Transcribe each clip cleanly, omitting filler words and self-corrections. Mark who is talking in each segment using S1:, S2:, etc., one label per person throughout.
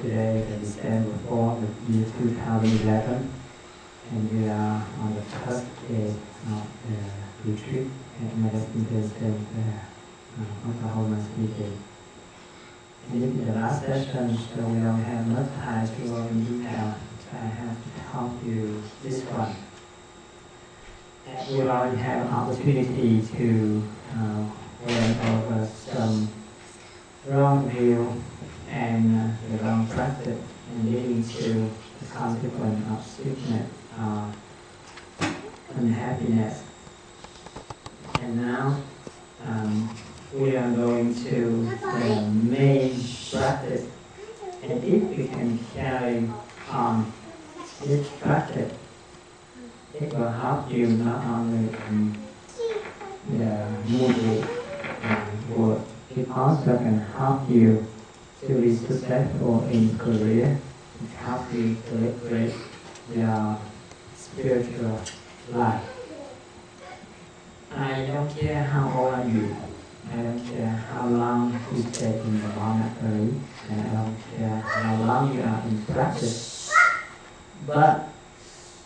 S1: today is December 4th, the year 2011, and we are on the first day of the retreat at Medicine Center, Oklahoma City. And this is the last session, so we don't have much time to go in detail, so I have to talk to you this one. We already have an opportunity to learn over some wrong view and the wrong practice, and leading to the consequence of sickness or unhappiness. And now we are going to the main practice, and if we can carry on this practice, it will help you not only in the mood work, it also can help you to be successful in career, it helps you to liberate your spiritual life. I don't care how old are you, I don't care how long you stay in the monastery, and I don't care how long you are in practice, but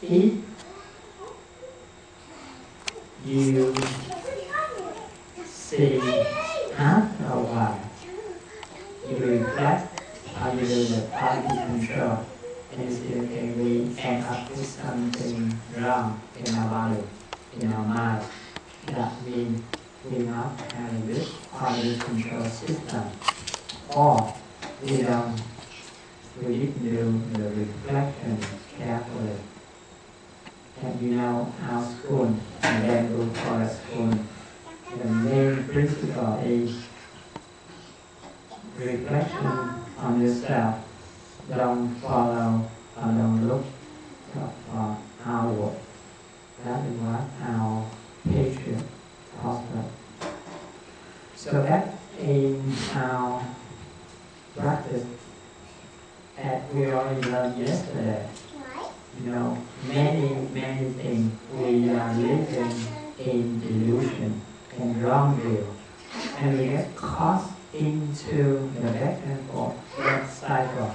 S1: if you see after a while, you reflect how you do the quality control, and you see, okay, we end up with something wrong in our body, in our mind. That means we not have a good quality control system, or we didn't do the reflection carefully. And you know our school, and then go for a school, the main principle is reflection on yourself. Don't follow or don't look for outward. That is what our teacher taught us. So that in our practice, as we already learned yesterday, you know, many things we are living in delusion and wrong view, and we get caught into the back and forth cycle.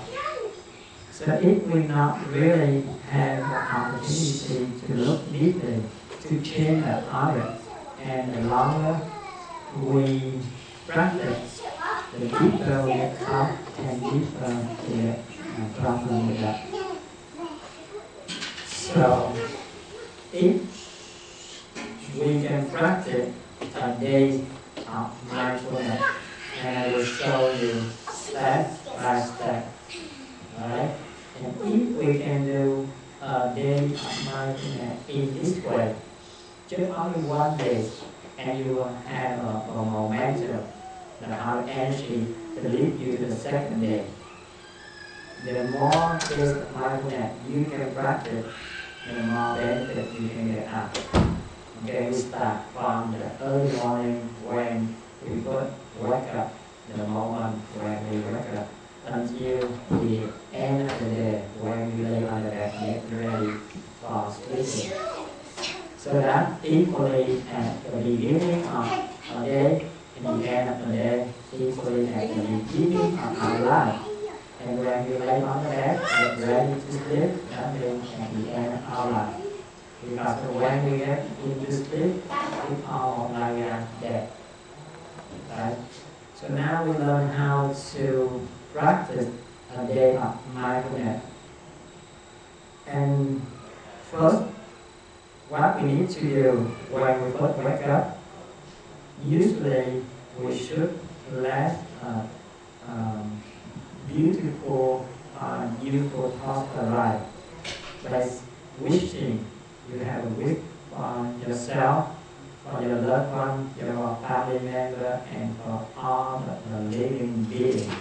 S1: So if we not really have the opportunity to look deeply, to change the habit, and the longer we practice, the deeper we get caught and deeper we get problem with that. So if we can practice a day of mindfulness, and I will show you step by step. Alright? And if we can do a day of mindfulness in this way, just only one day, and you will have a momentum, the energy to lead you to the second day. The more days of mindfulness you can practice, the more benefit you can get out. Okay, we start from the early morning when we first wake up, the moment when we wake up, until the end of the day when we lay on the bed get ready for sleeping. So that equally at the beginning of a day and the end of the day, equally at the beginning of our life. And when we lay on the bed, get ready to sleep, that means at the end of our life. Because when we get into sleep, it's almost like we are dead. Right? So now we learn how to practice a day of mindfulness. And first, what we need to do when we first wake up, usually we should let beautiful thoughts arise. By wishing, you have a wish for yourself, for your loved one, your family member, and for all the living beings.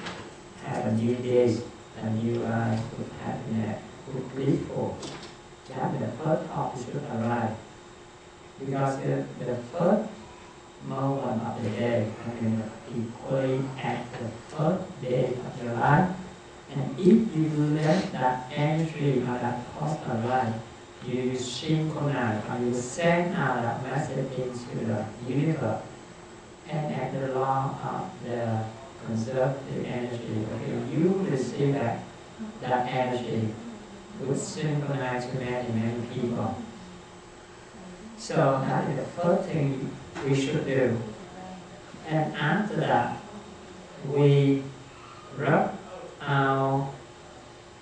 S1: Have a new day, a new life with happiness, with grateful. That's the first thought should arise. Because the first moment of the day, I mean, equally at the first day of your life, and if you let that energy or that thought arise, you synchronize or you send out that message into the universe, and at the law of the conservative energy, okay, you receive that that energy would synchronize to many, many people. So that is the first thing we should do. And after that, we rub our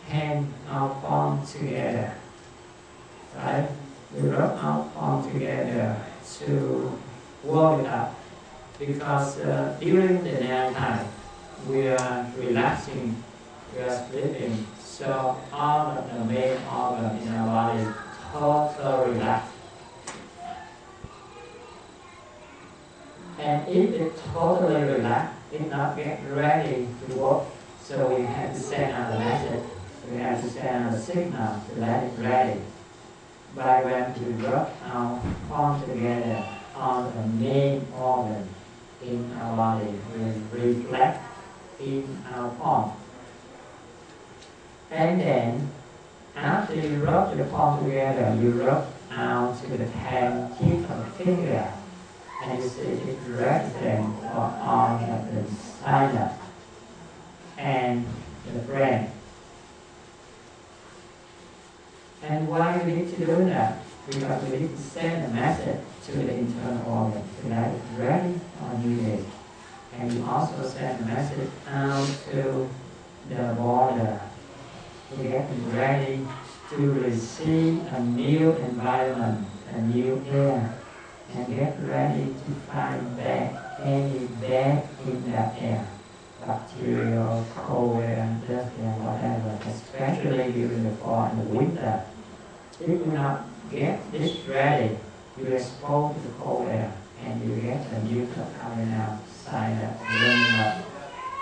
S1: hand, our palm together, right? We rub our palm together to warm it up, because during the night time, we are relaxing, we are sleeping, so all of the main organs in our body totally relaxed. And if it's totally relaxed, it's not yet ready to work, so we have to send out a message, we have to send out a signal to let it ready. By when we rub our palm together on the main organ in our body, we reflect in our palm. And then, after you rub your palm together, you rub out to the 10 tip of the finger, and you see it represents on the sinus and the brain. And why we need to do that? Because we need to send a message to the internal organ so that it's ready or needed. And you also send a message out to the border to get ready to receive a new environment, a new air, and get ready to fight back any bad in that air, bacterial, cold air, dust air, whatever, especially during the fall and the winter. If you not get this ready, you expose to the cold air and you get a new coming out, sinus running up,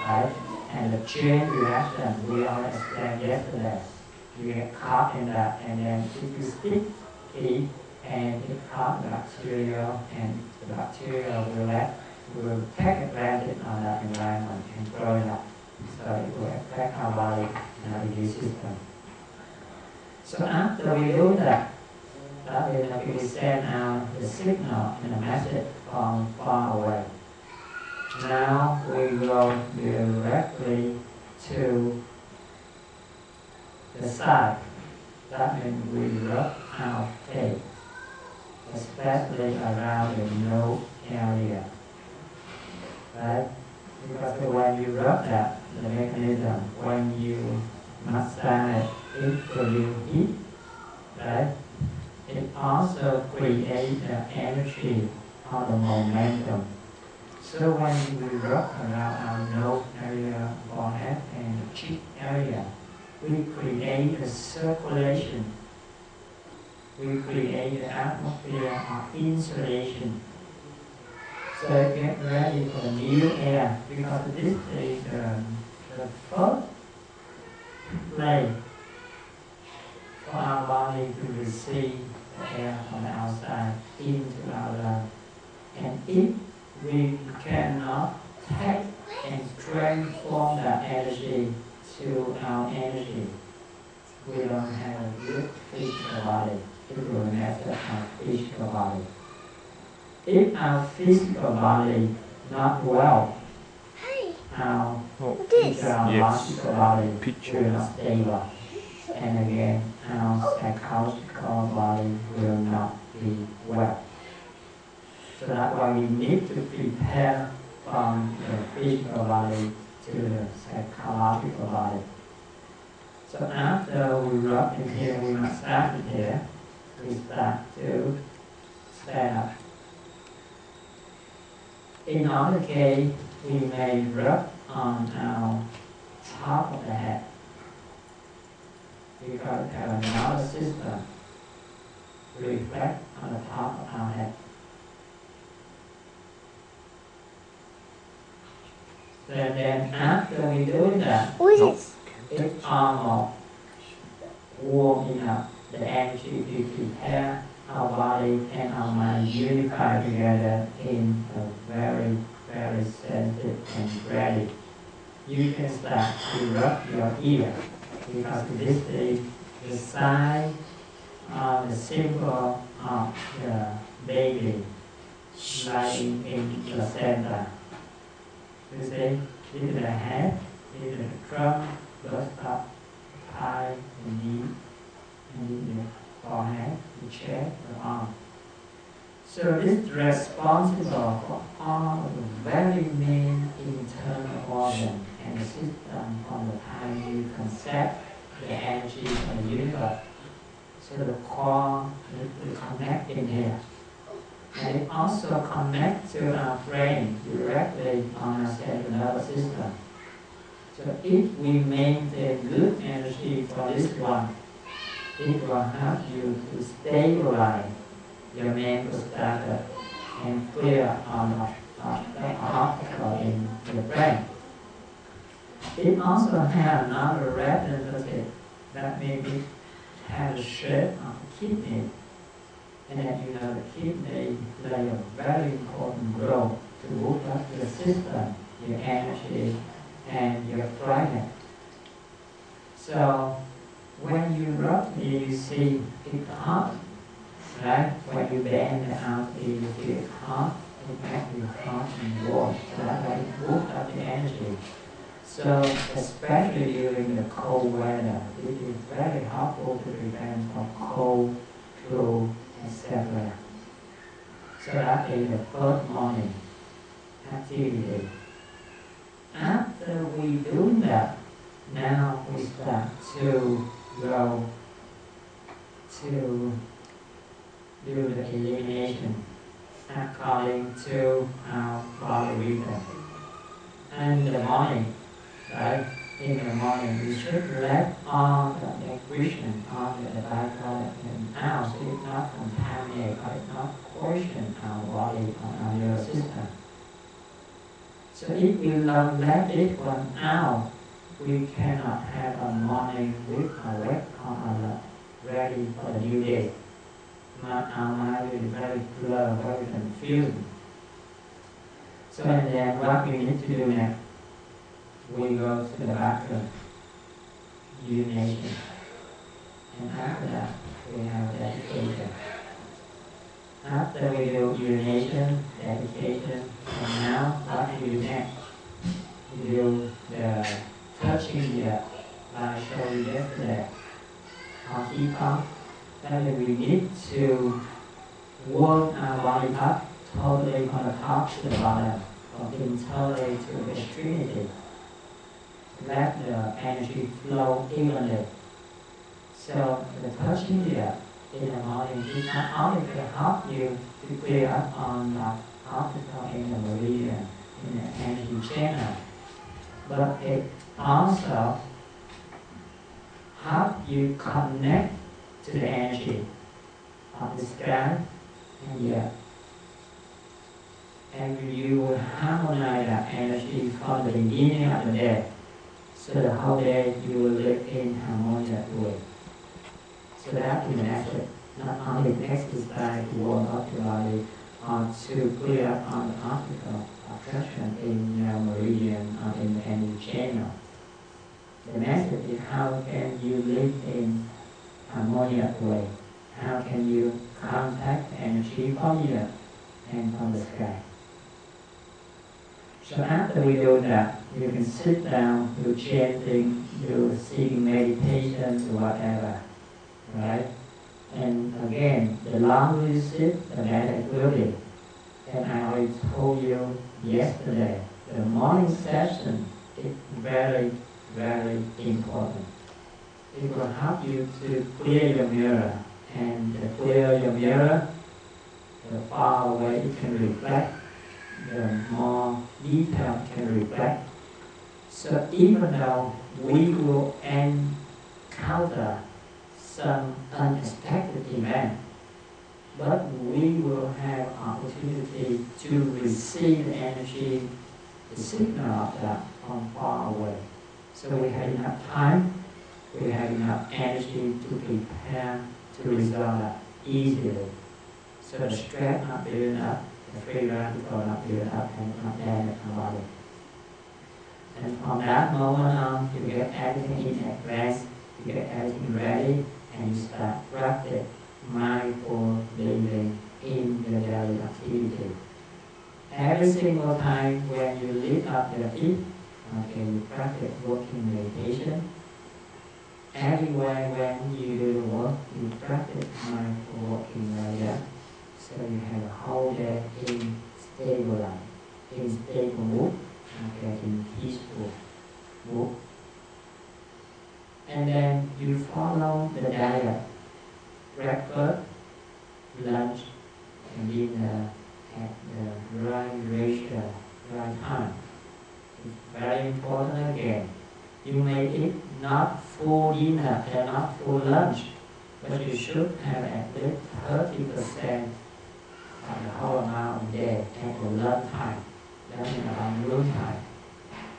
S1: right? And the chain reaction we all explained yesterday. You get caught in that, and then if you stick it and it caught the bacteria, and the bacteria will take advantage of that environment and grow it up. So it will affect our body and our immune system. So after we do that, that is that we send out the signal and the message from far away. Now we go directly to the side. That means we rub our face, especially around the nose area. Right? Because when you rub that, the mechanism, when you massage it produces heat, right? It also creates the energy or the momentum. So when we rub around our nose area, forehead, and the cheek area, we create a circulation. We create the atmosphere of insulation. So get ready for the new air, because this is the first place for our body to receive the air from the outside into our lungs. And if we cannot take and transform that energy to our energy, we don't have a good physical body. It will mess up our physical body. If our physical body not well, our physiological body will not stable. And again, our psychological body will not be well. So that's why we need to prepare from the physical body to the psychological body. So after we rub in here, we massage it here, we start to stand up. In other case, we may rub on our top of the head, because we have another system reflect on the top of our head. And then after we do that, it's almost warming up the energy to prepare our body and our mind unify together in a very, very sensitive and ready. You can start to rub your ear, because this is the sign of the symbol of the baby lying in the center. You see, this is the head, this is the trunk, burst up, thigh, the knee, and the forehead, the chest, the arm. So this is responsible for all the very main internal organ and the system from the time you concept the energy of the universe. So the core is connecting here. And it also connects to our brain directly on our central nervous system. So if we maintain good energy for this one, it will help you to stabilize your mental status and clear on the obstacle in the brain. It also has another representative that maybe has the shape of a kidney. And as you know, the kidney play a very important role to move up your system, your energy, and your climate. So when you rub it, you see it's hot, right? When you bend the arm, you feel it's hot. It makes you hot and warm. So that's why it moves up the energy. So especially during the cold weather, it is very helpful to prevent from cold, flu, etc. So that is the first morning activity. After we do that, now we start to go to do the elimination according to our body rhythm. And in the morning, right? In the morning, we should let all the excretion on the byproduct and out. So it's not contaminate or it's not poison our body or our nervous system. So if we don't let this one out, we cannot have a morning with a wake or ready for the new day. Our mind is very blurred, very confused. So and then what we need to do next, we go to the bathroom, urination. And after that, we have dedication. After we do urination, dedication, and now what we do next? We do the touching here, like I showed you yesterday, on e-pump. That is, we need to warm our body up totally from the top to the bottom, from internally to the extremity. Let the energy flow evenly. So the touching here in the morning is not only to help you to clear up on the obstacle in the meridian, in the energy channel, but it also helps you connect to the energy of the sky and the earth. And you will harmonize that energy from the beginning of the day. So the whole day you will live in harmonious way. So that is an effort, not only an exercise to warm up the body or to clear up on the obstacle of pressure in your meridian or in the energy channel. The message is how can you live in harmonious way? How can you contact energy from the earth and from the sky? So after we do that, you can sit down, do chanting, do sitting meditation, or whatever, right? And again, the longer you sit, the better it will be. And I already told you yesterday, the morning session is very, very important. It will help you to clear your mirror, and to clear your mirror, the far away it can reflect, the more detail can reflect. So even though we will encounter some unexpected event, but we will have opportunity to receive the energy, the signal of that from far away. So we have enough time, we have enough energy to prepare to resolve that easily. So the stress not building up, the free radical not building up and not damage our body. And from that moment on, you get everything in advance, you get everything ready, and you start practice mindful living in your daily activity. Every single time when you lift up your feet, okay, you practice walking meditation. Everywhere when you do the work, you practice mindful walking like that. So you have a whole day in stable life, in stable mood, okay, in peaceful mood. And then you follow the diet, breakfast, lunch, and dinner at the right ratio, right time. It's very important again. You may eat not full dinner and not full lunch, but you should have at least 30% of the whole amount of the day at the lunch time. That is around noon time.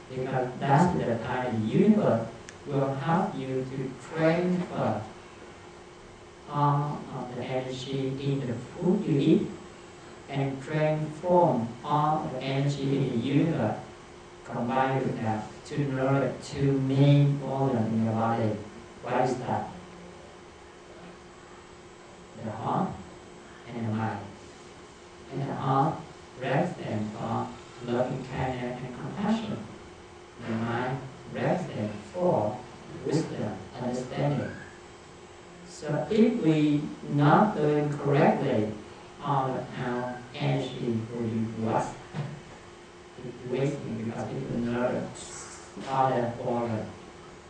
S1: Because that's the time the universe will help you to transfer all of the energy in the food you eat and transform all the energy in the universe combined with that to nourish two main organs in your body. What is that? The heart and the mind. And the heart rests and for loving kindness and compassion. The mind rests and for wisdom, understanding. So if we not doing correctly, all of our energy will be lost. It's wasting because it will nourish other organs.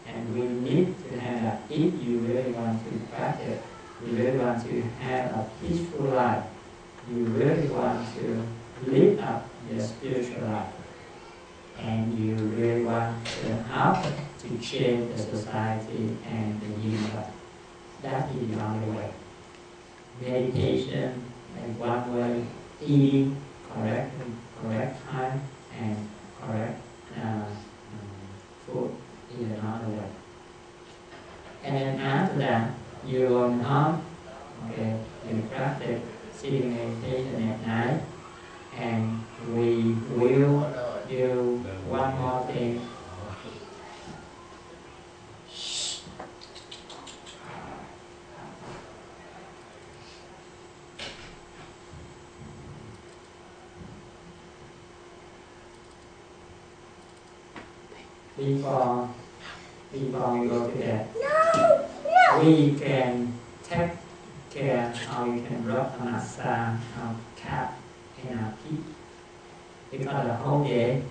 S1: And we need to have that if you really want to practice, you really want to have a peaceful life, you really want to live up your spiritual life, and you really want to help to change the society and the universe. That is the only way. Meditation is one way, eating correct time and correct food is another way. And then after that, you go home, okay, you practice sitting meditation at night, and we will do one more thing. Before we go to that, we can take care how we can rub on our side, our calf, and our feet. Because the whole day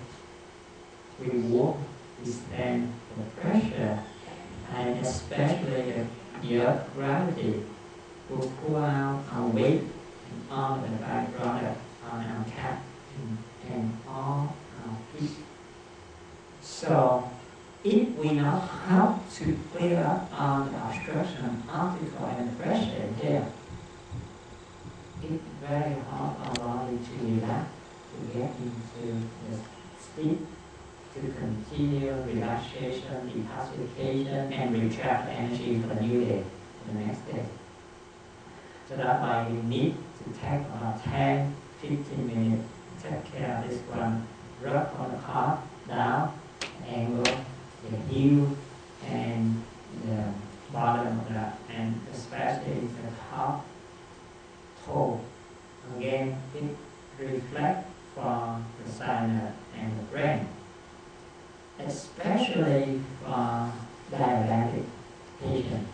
S1: we walk, we stand for pressure, and especially the earth gravity will pull out our weight and all the byproduct on our calf and all our feet. So if we know how to clear up all the obstruction, obstacle and pressure there, it's very hard for our body to relax, to get into the sleep, to continue relaxation, detoxification, and recharge the energy for the new day, for the next day. So that's why we need to take about 10-15 minutes to take care of this one. Rub on the heart, down, angle, the heel, and the bottom of that, and especially the top toe. Again, it reflects from the sinus and the brain, especially for diabetic patients.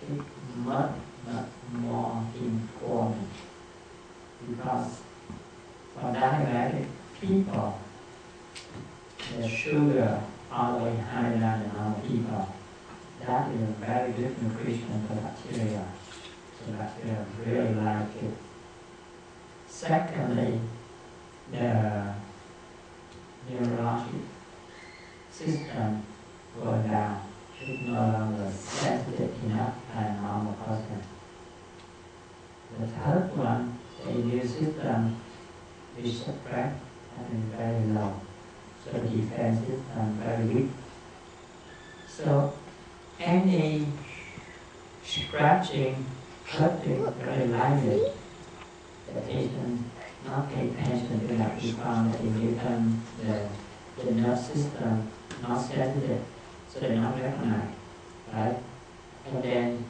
S1: It's much more important because for diabetic people, the sugar all the way higher than the normal people. That is a very good nutrition for bacteria. So bacteria really like it. Secondly, the neurologic system goes down. It's no longer sensitive enough as a normal person. The third one, the immune system is suppressed and is very low. So the defense system very weak. So any scratching, hurting very lightly, the patient not pay attention to that because the immune, the nerve system not sensitive, so they not recognize, right? And then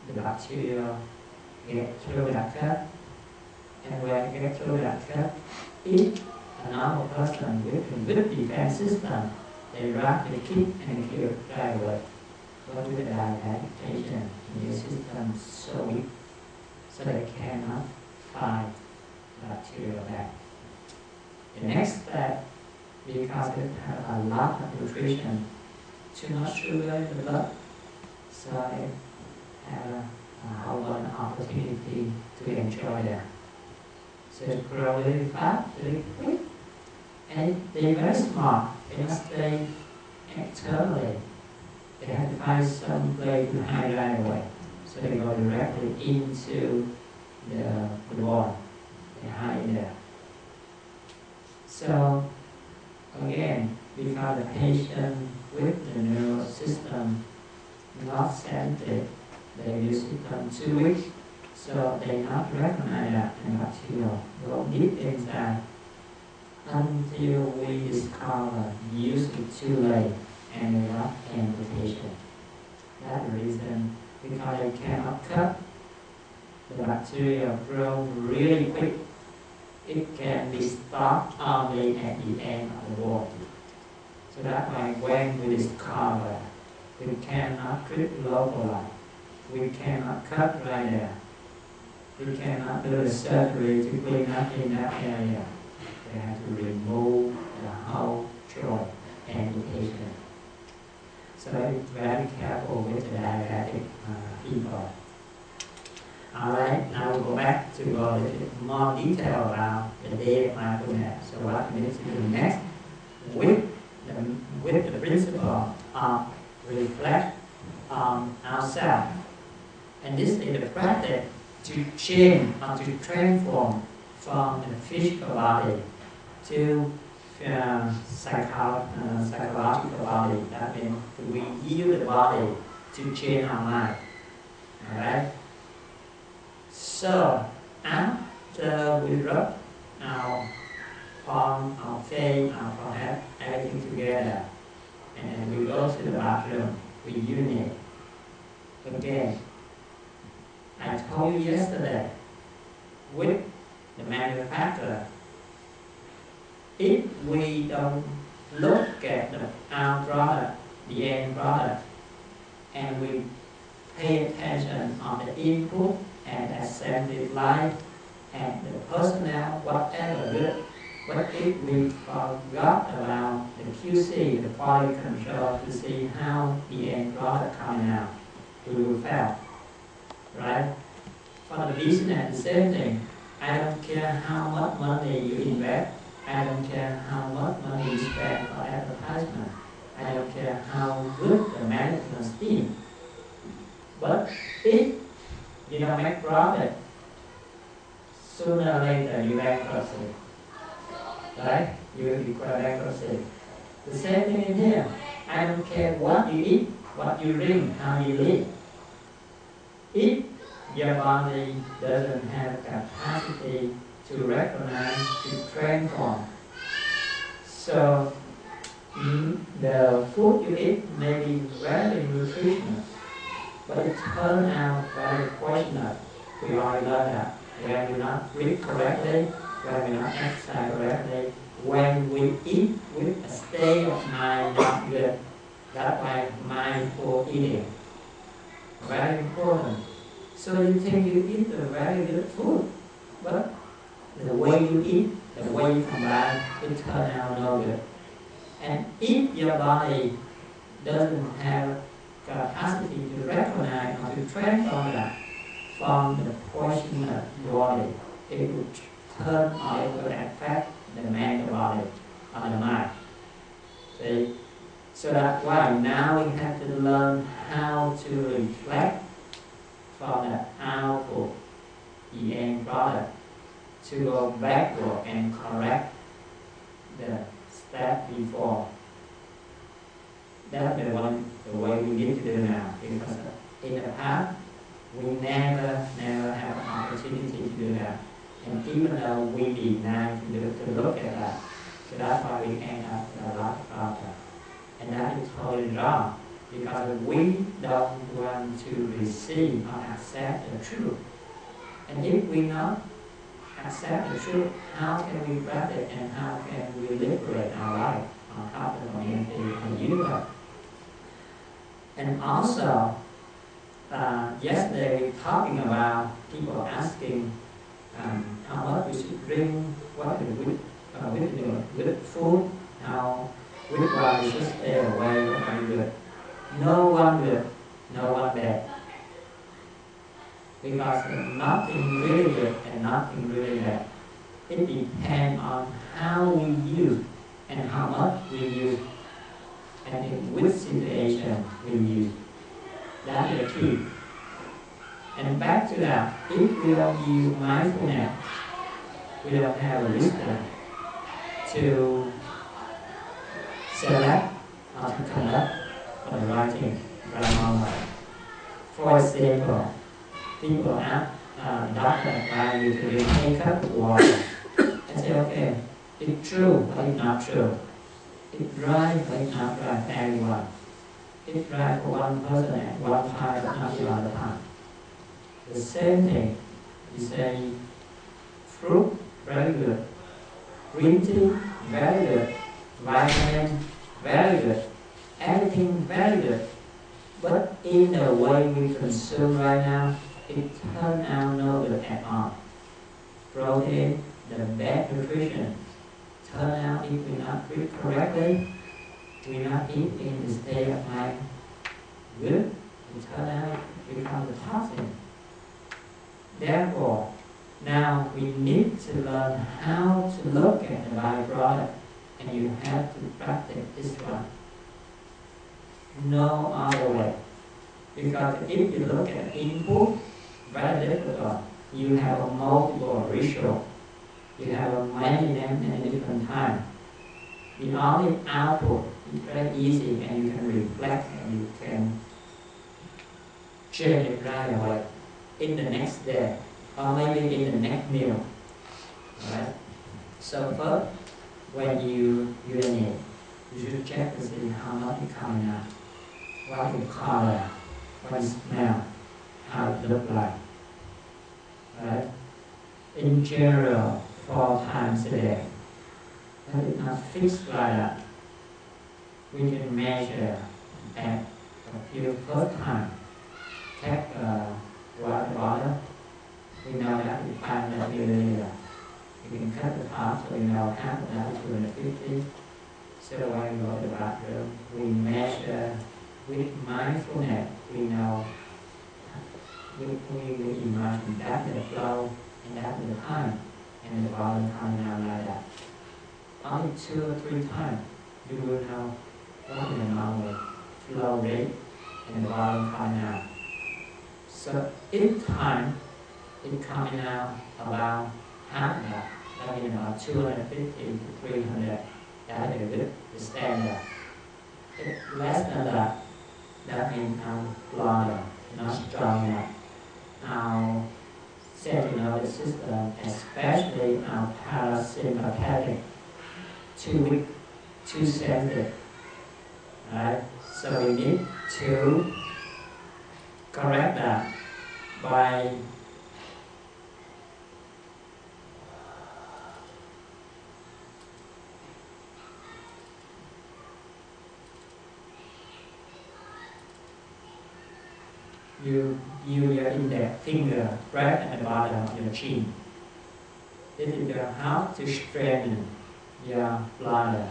S1: the bacteria get through that cut, and when it gets through that cut, if a normal person with a good defense system, they rapidly kick and kill right away. But with the diabetic patient, the immune system is so weak, so they cannot fight bacteria back. The next step, because it has a lot of nutrition, too much sugar in the blood, so they have a whole lot of opportunity to enjoy that. So it grows really fast, really quick, and they're very smart. They must stay externally. They have to find some place to hide right away. So they go directly into the wall. They hide there. So again, because the patient with the nervous system not sensitive, their immune system too weak, so they not recognize that the bacteria go deep inside until we discover usually too late and they not end the patient. That's the reason because they cannot cut. The bacteria grow really quick. It can be stopped only at the end of the wall. So that's why when we discover we cannot treat locally, we cannot cut right there, we cannot do the surgery to clean up in that area. We have to remove the whole joint and the patient. So be very careful with the diabetic people. Alright, now we'll go back to go a little bit more detail about the daily mindfulness. So what we need to do next with the principle of reflect on ourselves. And this is the practice to change or to transform from the physical body to psychological body. That means we use the body to change our mind. Alright? So, after we rub our palm, our face, our forehead, everything together, and then we go to the bathroom, we urinate. Again, I told you yesterday, with the manufacturer, if we don't look at our product, the end product, and we pay attention on the input and assembly line and the personnel, whatever good, but if we forgot about the QC, the quality control, to see how the end product coming out, we will fail. Right? For the business, the same thing. I don't care how much money you invest. I don't care how much money you spend for advertisement. I don't care how good the management team. But if you don't make profit, sooner or later you bankruptcy. Right? You will declare bankruptcy. The same thing in here. I don't care what you eat, what you drink, how you live. If your body doesn't have capacity to recognize, to transform, so the food you eat may be very nutritious, but it turns out very poisonous. We already learned that. When we not breathe correctly, when we not exercise correctly, when we eat with a state of mind not good, that's why mindful eating. Very important. So you think you eat a very good food, but the way you eat, the way you combine, it turns out no good. And if your body doesn't have capacity to recognize or to transform that from the poisonous body, it would turn or it would affect the mental body or the mind. See? So that's why now we have to learn how to reflect from the output, the end product, to go backward and correct the step before. That's the way we need to do now, because in the past we never have an opportunity to do that. And even though we deny to look at that, so that's why we end up with a lot of problems. And that is totally wrong, because we don't want to receive or accept the truth. And if we not accept the truth, how can we practice and how can we liberate our life on top of the community and universe? And also, yesterday we talking about people asking how much we should drink, what with food, how which one we should stay away, what are good. No one good, no one bad. Because nothing really good and nothing really bad. It depends on how we use and how much we use and in which situation we use. That's the key. And back to that, if we don't use mindfulness, we don't have a wisdom to select or to conduct the right thing, right moment. For example, people ask doctor advise you to drink a cup of water. I say, okay, it's true, but it's not true. It's right, but it's not right for everyone. It's right for one person at one time, but not the other time. The same thing, you say, fruit, very good. Green tea, very good. Vitamin, very good. Everything, very good. But in the way we consume right now, it turns out no good at all. Protein, the bad nutrition, turn out if we not treat correctly, we not eat in the state of mind good, it turn out it becomes a toxin. Therefore, now we need to learn how to look at the byproduct, and you have to practice this one. No other way. Because if you look at input, very difficult. You have a multiple ratio. You have many them at a different time. The only output is very easy, and you can reflect and you can change it right away in the next day or maybe in the next meal. Right? So first, when you urinate, you should check to see how much is coming out, what is color, what is smell, how it looks like. Right? In general, 4 times a day. But it's not fixed like that. We can measure at a few first time. Take water bottle. We know that we find that milliliter. You can cut the top so we know half of that is 250. So when we go to the bathroom, we measure with mindfulness. We know we imagine that is the flow and that is the time, and the bottle coming out like that. Only 2 or 3 times you will know what is the normal flow rate and the bottle coming out. So each time it coming out about half that. That means about 250 to 300. That is the standard. If less than that, that means our blood not strong enough. Our central nervous system, especially our parasympathetic, too weak, too sensitive. Right? So we need to correct that by you use your index finger right at the bottom of your chin. This is your help to strengthen your bladder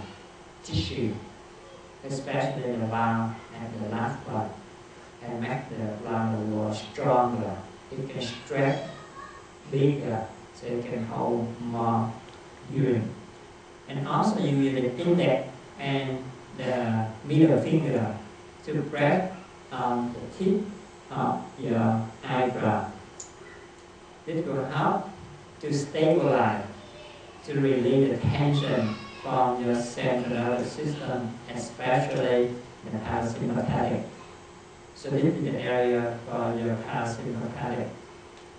S1: tissue, especially the valve and the last one, and make the bladder wall stronger. It can stretch bigger so it can hold more urine. And also you use the index and the middle finger to press on the tip of your eyebrow. This will help to stabilize, to release the tension from your central nervous system, especially the parasympathetic. So this is the area for your parasympathetic.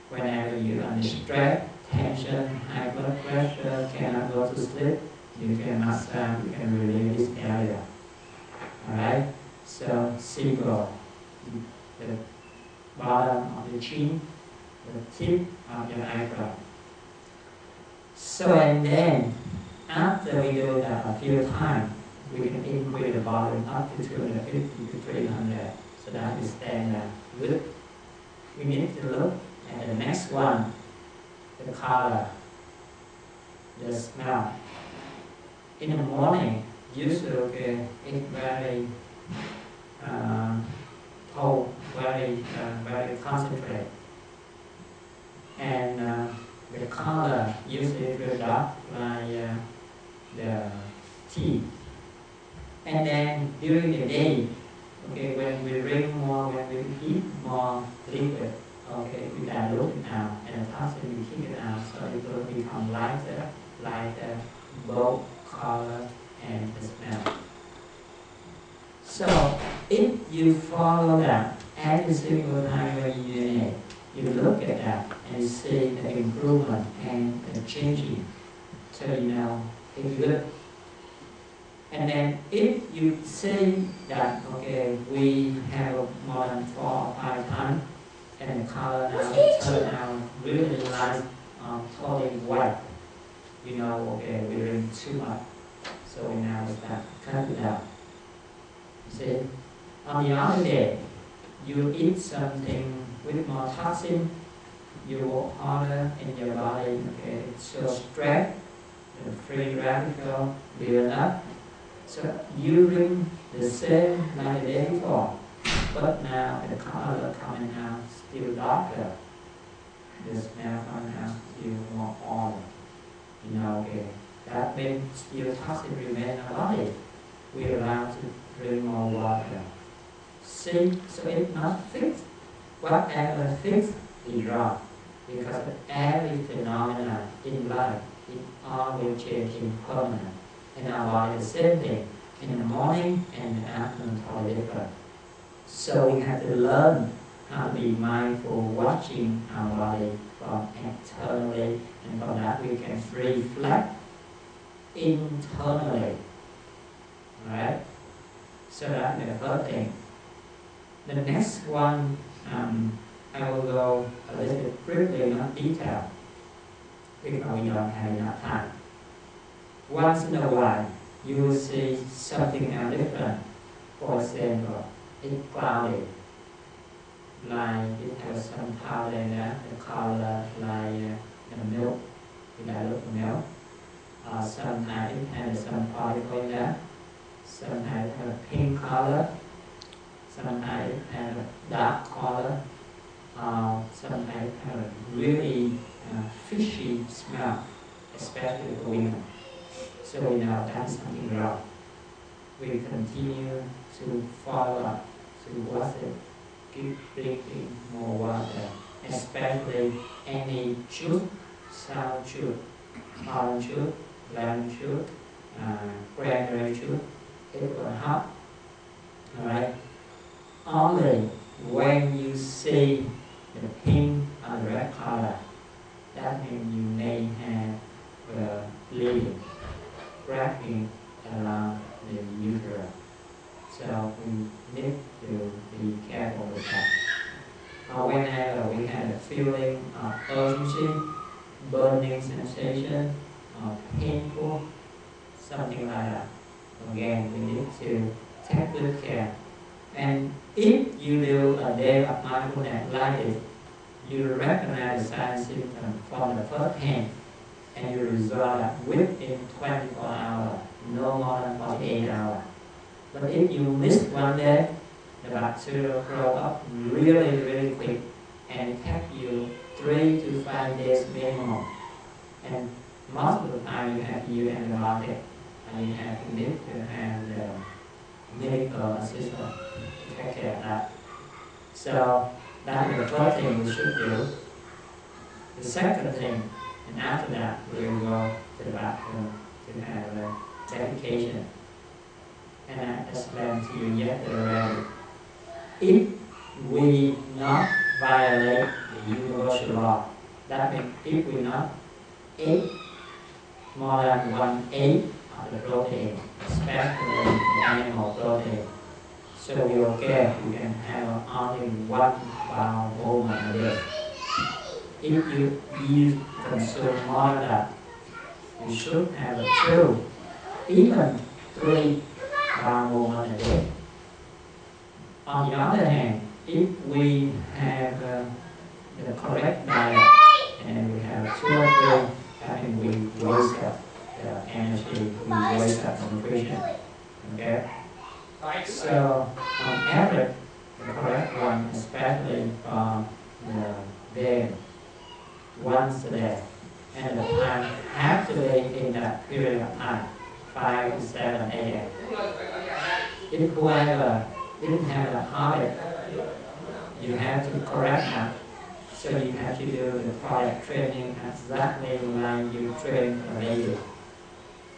S1: Whenever you're under stress, tension, high blood pressure, cannot go to sleep, you can massage, you can release this area. Alright? So simple. The bottom of the chin, the tip of your eyebrow. So and then, after we do that a few times, we can increase the volume up to 250 to 300. that is then good. We need to look at the next one, the color, the smell. In the morning, usually it's very cold, very concentrated, and the color usually very dark, like the tea. And then during the day, okay, when we drink more, when we eat more liquid, okay, we dilute it out, and the toxin we kick it out, so it will become lighter, both color and the smell. So if you follow that every single time when you urinate, you look at that and see the improvement and the changing, so you know it's good. And then if you say that, okay, we have more than 4 or 5 times, and the color now turn out really light, totally white, you know, okay, we drink too much, so we now start cut it out. See, on the other day, you eat something with more toxin, you work harder in your body, okay, so stress, the free radical build up. So you drink the same like the day before, but now the color coming out still darker, the smell coming out still more oily. You know, okay, that means still toxin remain in our body. We are allowed to drink more water. See, so it's not fixed. Whatever fixed is wrong, because every phenomenon in life is always changing permanent. In our body, the same thing. In the morning and the afternoon, totally different. So we have to learn how to be mindful, watching our body from externally, and from that we can reflect internally. Alright? So that's the first thing. The next one, I will go a little bit briefly, not detail, because we don't have enough time. Once in a while, you will see something different. For example, it's cloudy, like it has some powder in there, the color like the milk, the dilute milk. Sometimes it has some particle in there. Sometimes it has a pink color. Sometimes it has a dark color. Sometimes it has a really fishy smell, especially for women. So we know that's something wrong. We continue to follow up, to watch it, keep drinking more water, especially any juice, sour juice, orange juice, lemon juice, cranberry juice, it will help. Alright? Only when you see the pink or the red color, that means you may have bleeding, wrapping around the uterus. So we need to be careful with that. Whenever we have a feeling of urgency, burning sensation, or painful, something like that, again, we need to take good care. And if you do a day of mindfulness like this, you recognize the signs and symptoms from the first hand, and you resolve that within 24 hours, no more than 48 hours. But if you miss one day, the bacteria grow up really quick, and it takes you 3 to 5 days minimum. And most of the time you have to use antibiotic, and you have to need to have the medical assistant to take care of that. So that's the first thing we should do. The second thing, and after that we will go to the bathroom to have a dedication. And I explained to you yesterday already. If we not violate the universal law, that means if we not eat more than 1/8 of the protein, especially the animal protein, so we okay, we can have only 1 bowel movement a day. If you consume more than that, you should have 2, even 3 bowel movement a day. On the other hand, if we have the correct diet and we have 2 or 3, I think we waste up the energy, we waste up the nutrition. Okay? So, on average, the correct one, especially for the day, once a day, and the time have to be in that period of time, 5 to 7 a.m. If whoever didn't have a habit, you have to correct that. So you have to do the product training exactly like you train a baby.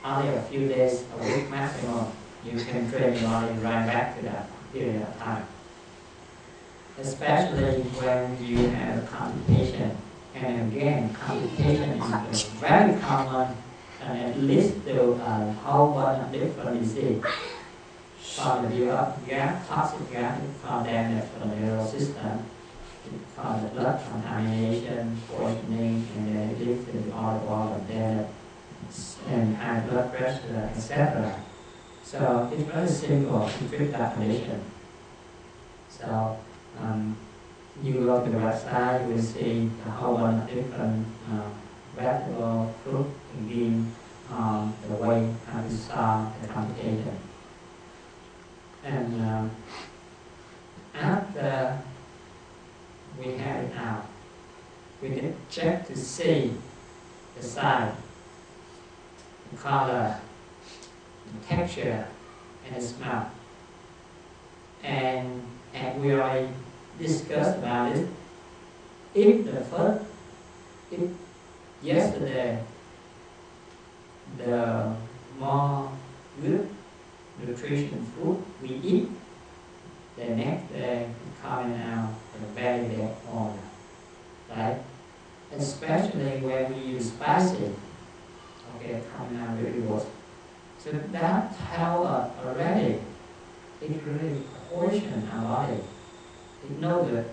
S1: Only a few days a week maximum, you can train your body right back to that period of time. Especially when you have a competition. And again, competition is very common, and at least to a whole bunch of different diseases. From the build-up gas, toxic gas, from damage from the neural system, from the blood contamination, poisoning, and then it leads to the autoimmune damage, and high blood pressure, etc. So it's very simple to treat that condition. So you go to the website, you will see a whole bunch of different vegetable, fruit, and bean, the way how to solve the complication. And after we have it out, we need to check to see the size, the color, the texture, and the smell. And we already discussed about it. If yesterday the more good nutrition food we eat, the next day it's coming out a very bad order, right? Especially when we use spicy, okay, coming out really worse. So that tells us already it really poisons our body. It knows it,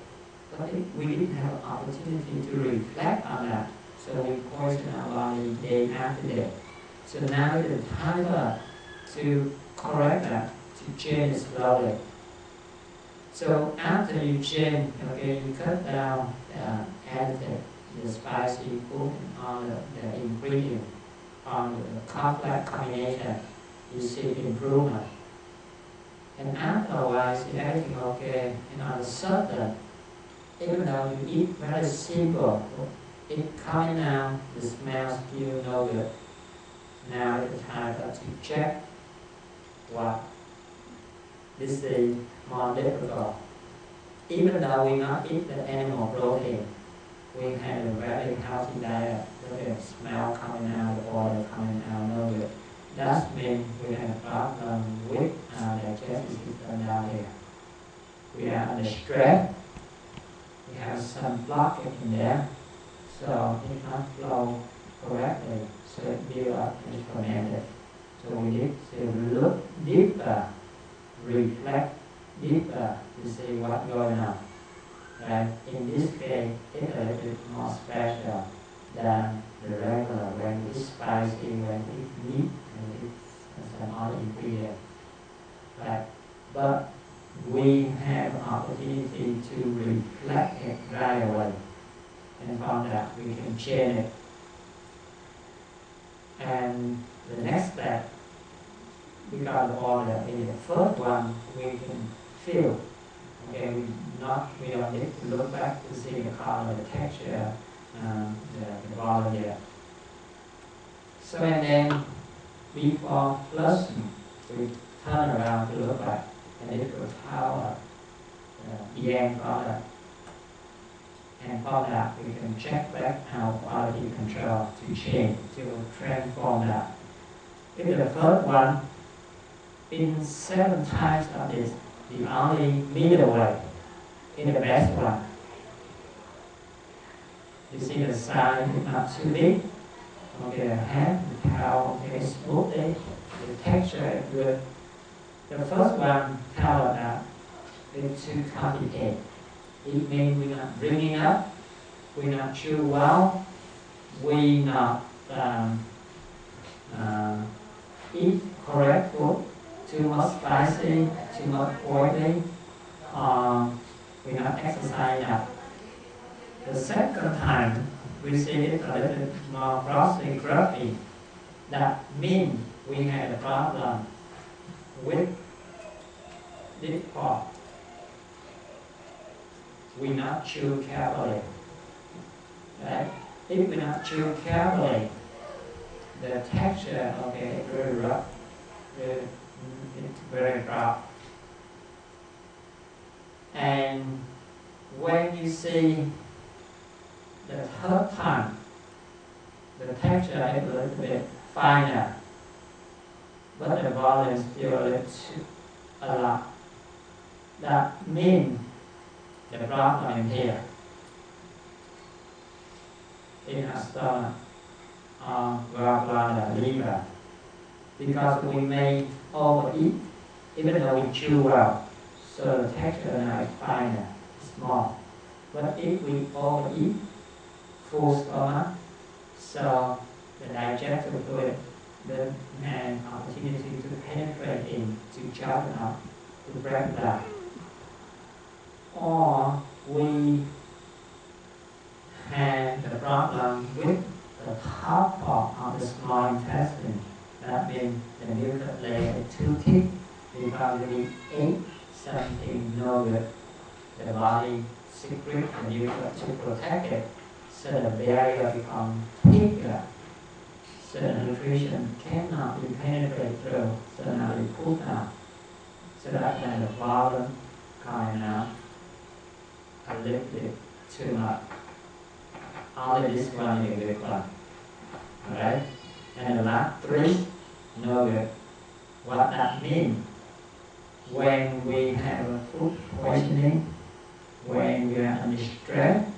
S1: but we didn't have an opportunity to reflect on that, so we poison our body day after day. So now is the time to correct that, to change slowly. So after you change, okay, you cut down the additive, the spicy food, and all the ingredients, on the complex combination, you see improvement. And afterwards, if everything okay, and on a sudden, even though you eat very simple, it coming out, the smell still no good. Now it's time to check what this is more difficult. Even though we not eat the animal protein, we have a very healthy diet. Look at the smell coming out, the oil coming out, no good. That means we have a problem with our digestive system down here. We are under stress. We have some blockage in there, so it not flow correctly. So it builds up and is fermented. So we need to look deeper, reflect deeper to see what's going on. Right? In this case, it's a little bit more special than the regular when it's spicy, when it's meat, and it's some other ingredient. Right? But we have an opportunity to reflect it right away. And from that, we can change it. And the next step, we got the order. In the first one, we can feel. Okay, we don't need to look back to see the color, the texture, the volume there. So and then before flushing, we turn around to look back, and it will tell the end product. And from that, we can check back our quality control to change, to transform that. If the first one, in 7 times of this, the only middle way in the best one. You see the size is not too big. Okay, the head, the tail, okay, smoothly. The texture is good. The first one tells us that it's too complicated. It means we're not bringing up, we're not chew well, we not eat correct food, too much spicy, too much oily, we not exercise enough. The second time, we see it a little more grossly gruffy. That means we had a problem with this part. We not chew carefully. Right? If we not chew carefully, the texture, okay, is very rough, it's very rough. And when you see the third time, the texture is a little bit finer, but the volume still a lot. That means the problem is here in our stomach, gallbladder, liver, because we may overeat, even though we chew well. So the texture now is finer, small. But if we overeat, full stomach, so the digestive fluid doesn't have opportunity to penetrate in, to chop it up, to break it down. Or we have the problem with the top part of the small intestine. That means the mucus layer is too thick because we ate something no good. The body secretes the mucus to protect it, so the barrier becomes thicker, so the nutrition cannot be penetrated through, so now we pull down. So that when the volume coming out a little bit too much. Only this one is a good one. Alright? And the last three, no good. What that means, when we have a food poisoning, when we are under stress,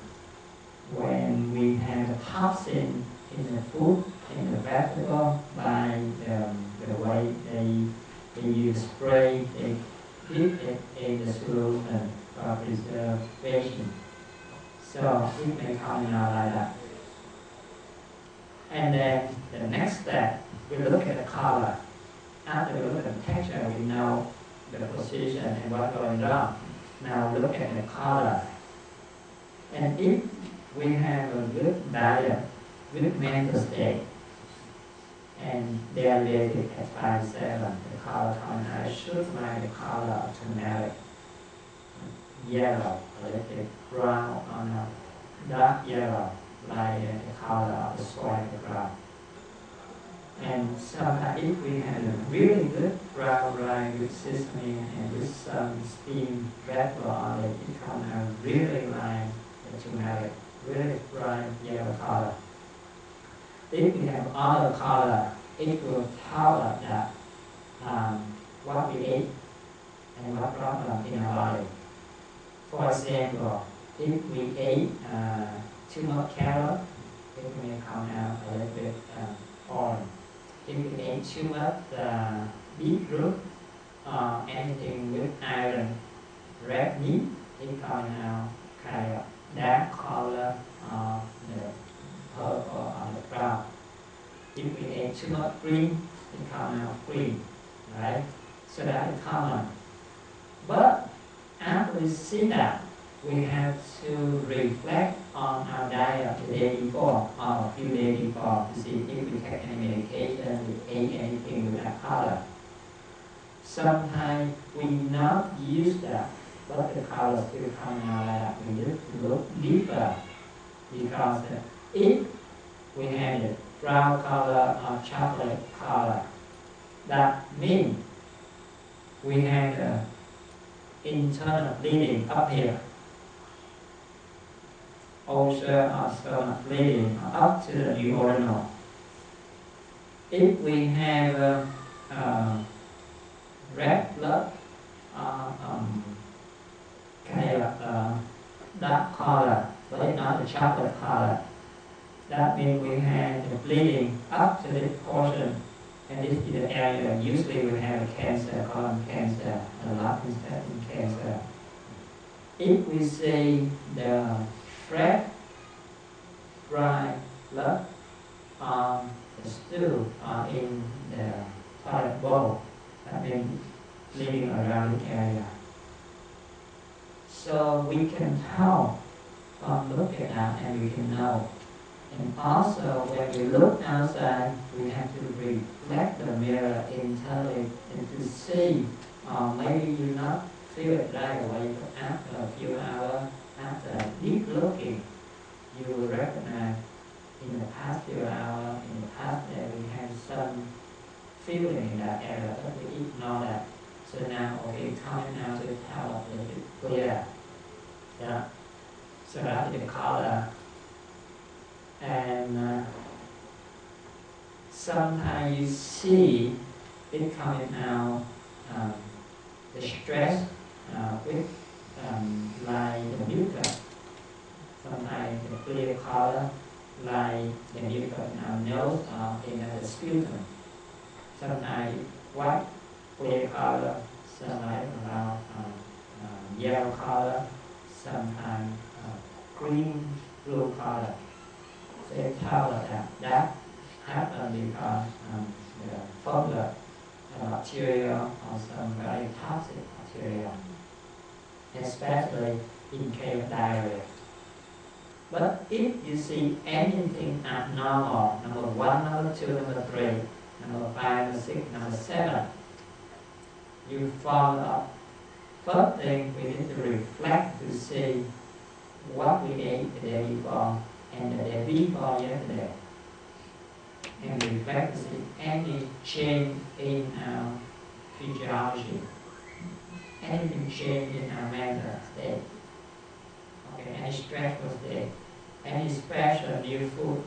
S1: when we have a toxin in the food, in the vegetable, by the way they use spray, they dip it in the solution for preservation. So it may come out like that. And then the next step, we look at the color. After we look at the texture, we know the position and what's going on. Now we look at the color. And if we have a good diet, good mental state, and they are related at 5-7, the color coming out should like the color of turmeric, yellow, a little bit brown on a dark yellow, like the color of the soil ground. And sometimes if we have a really good brown rice with sesame and with some steamed vegetable on it, it comes out really like the turmeric, really bright yellow color. If we have other color, it will tell us that what we ate and what problem in our body. For example, if we ate too much carrot, it may come out a little bit orange. If we ate too much beetroot or anything with iron, red meat, it comes out kind of dark color of the purple or the brown. If we ate too much green, it comes out green, right? So that is common. But after we see that, we have to reflect on our diet the day before or a few days before to see if we take any medication, we ate anything with that color. Sometimes we not use that, but the color still coming out like that. We need to look deeper because if we have the brown color or chocolate color, that means we have the internal bleeding up here. Ulcer or stomach bleeding up to the duodenal. If we have red blood, kind of dark color, but not the chocolate color, that means we have the bleeding up to this portion, and this is the area usually we have a cancer, colon cancer, a large intestine cancer. If we see the red, bright blood on the stool or in the toilet bowl, that means bleeding around the area. So we can tell from looking at that, and we can know. And also, when we look outside, we have to reflect the mirror internally and to see. Maybe you not feel it right away, but after a few hours, after deep looking, you will recognize in the past few hours, in the past day, we had some feeling in that area, but we ignore that. So now, okay, coming out to tell us a little bit clear. Yeah. So that's the color. And sometimes you see it coming out, the stress with like the mucus. Sometimes the clear color like the mucus in our nose or in the sputum. Sometimes white clear color, sometimes around yellow color, sometimes green blue color. So it tells us that happens because the fungus, the bacteria, or some very toxic bacteria, especially in case of diarrhea. But if you see anything abnormal, number 1, number 2, number 3, number 5, number 6, number 7, you follow up. First thing, we need to reflect to see what we ate the day before and the day before yesterday. And reflect to see any change in our physiology, anything change in our mental state, okay, any stressful state, any special new food.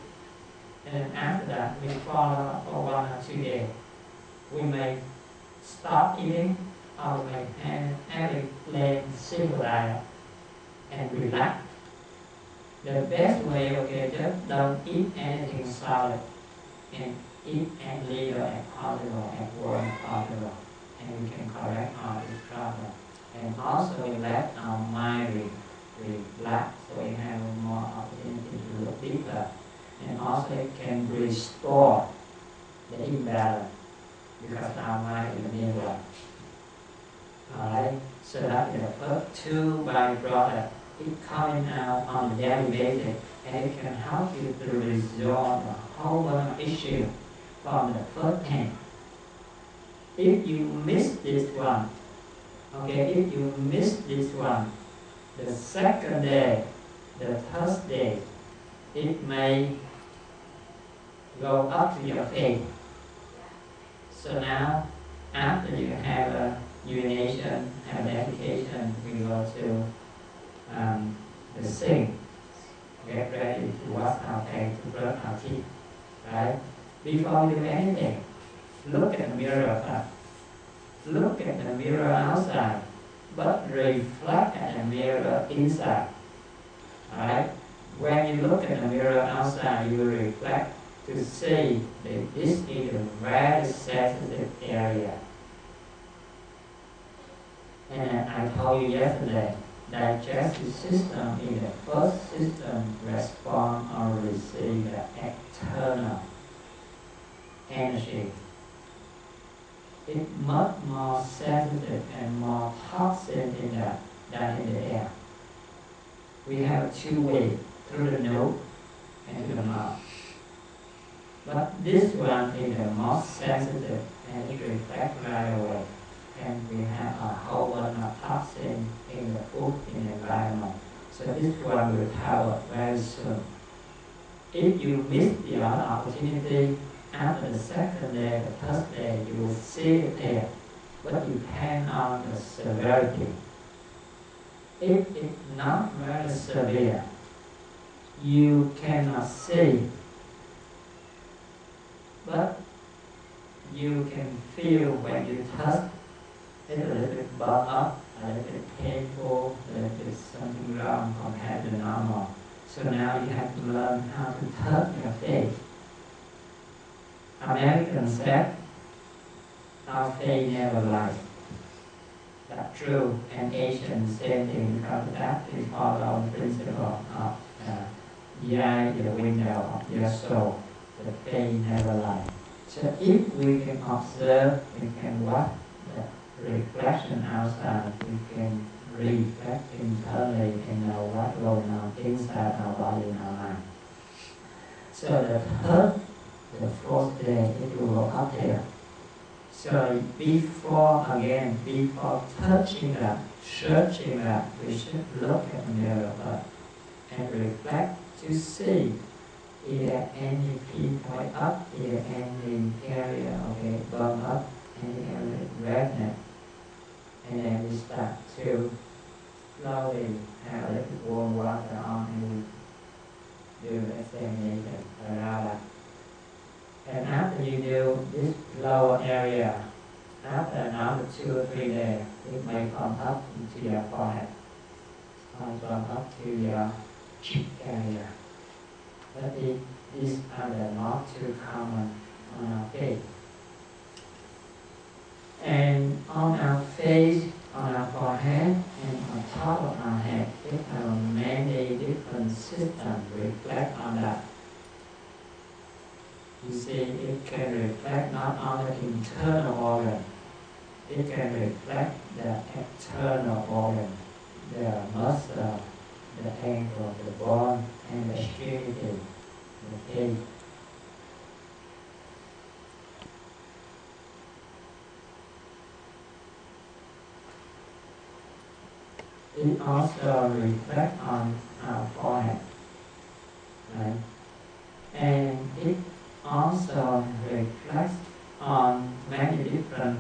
S1: And then after that, we follow up for 1 or 2 days. We may stop eating, or we may have a plain simple diet and relax. The best way, okay, just don't eat anything solid and eat as little as possible, as warm as possible, and we can correct all this problem. And also we let our mind relax, so we have more opportunity to look deeper. And also it can restore the imbalance, because our mind is mirror. Alright, so that is the first 2 byproducts. It coming out on a daily basis, and it can help you to resolve the whole bunch of issues from the first hand. If you miss this one, okay, if you miss this one, the second day, the third day, it may go up to your face. So now, after you have a urination, have defecation, we go to the sink, get ready to wash our face, to brush our teeth, right? Before you do anything, look at the mirror first. Look at the mirror outside, but reflect at the mirror inside, right? When you look at the mirror outside, you reflect to see that this is a very sensitive area. And I told you yesterday, digestive system is the first system to respond or receive the external energy. It's much more sensitive and more toxic in that than in the air. We have 2 ways, through the nose and through the mouth. But this one is the most sensitive, and it reflects right away. And we have a whole bunch of toxins in the food, in the environment. So this one will tell us very soon. If you miss the other opportunity, after the second day, the third day, you will see it there. But it depends on the severity. If it's not very severe, you cannot see, but you can feel when you touch. It's a little bit burnt up, a little bit painful, a little bit something wrong compared to normal. So now you have to learn how to touch your face. Americans said, our face never lies. That's true, and Asian same thing, because that is follow the principle of the eye is the window of your soul. The face never lies. So if we can observe, we can watch the reflection outside, we can reflect internally and know what's going on inside our body and our mind. So the fourth day, it will go up here. So before touching that, searching that, we should look at the mirror and reflect to see is there any pinpoint up, is there any area, okay, burn up, any area redness. And then we start to slowly have a little warm water on and we do the examination around that. And after you do this lower area, after another 2 or 3 days, it may come up into your forehead, or come up to your cheek area. But these are not too common on our face. And on our face, on our forehead, and on top of our head, there are many different systems reflect on that. You see, it can reflect not only internal organ, it can reflect the external organ, the muscle, the ankle, the bone, and the extremity, the feet. It also reflects on our forehead, right? And it also reflects on many different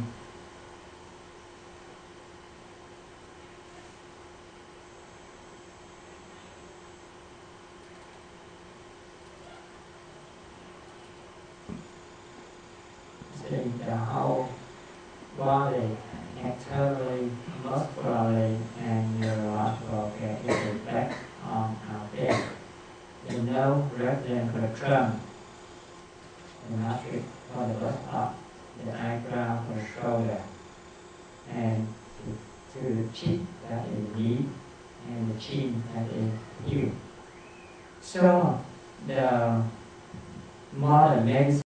S1: things, the whole body, externally, muscularly, and neurological, okay, it reflects on our face. The nose represents the trunk, the nostril for the buttock, the eyebrow for the shoulder, and to the cheek, that is knee, and the chin, that is heel. So the modern medicine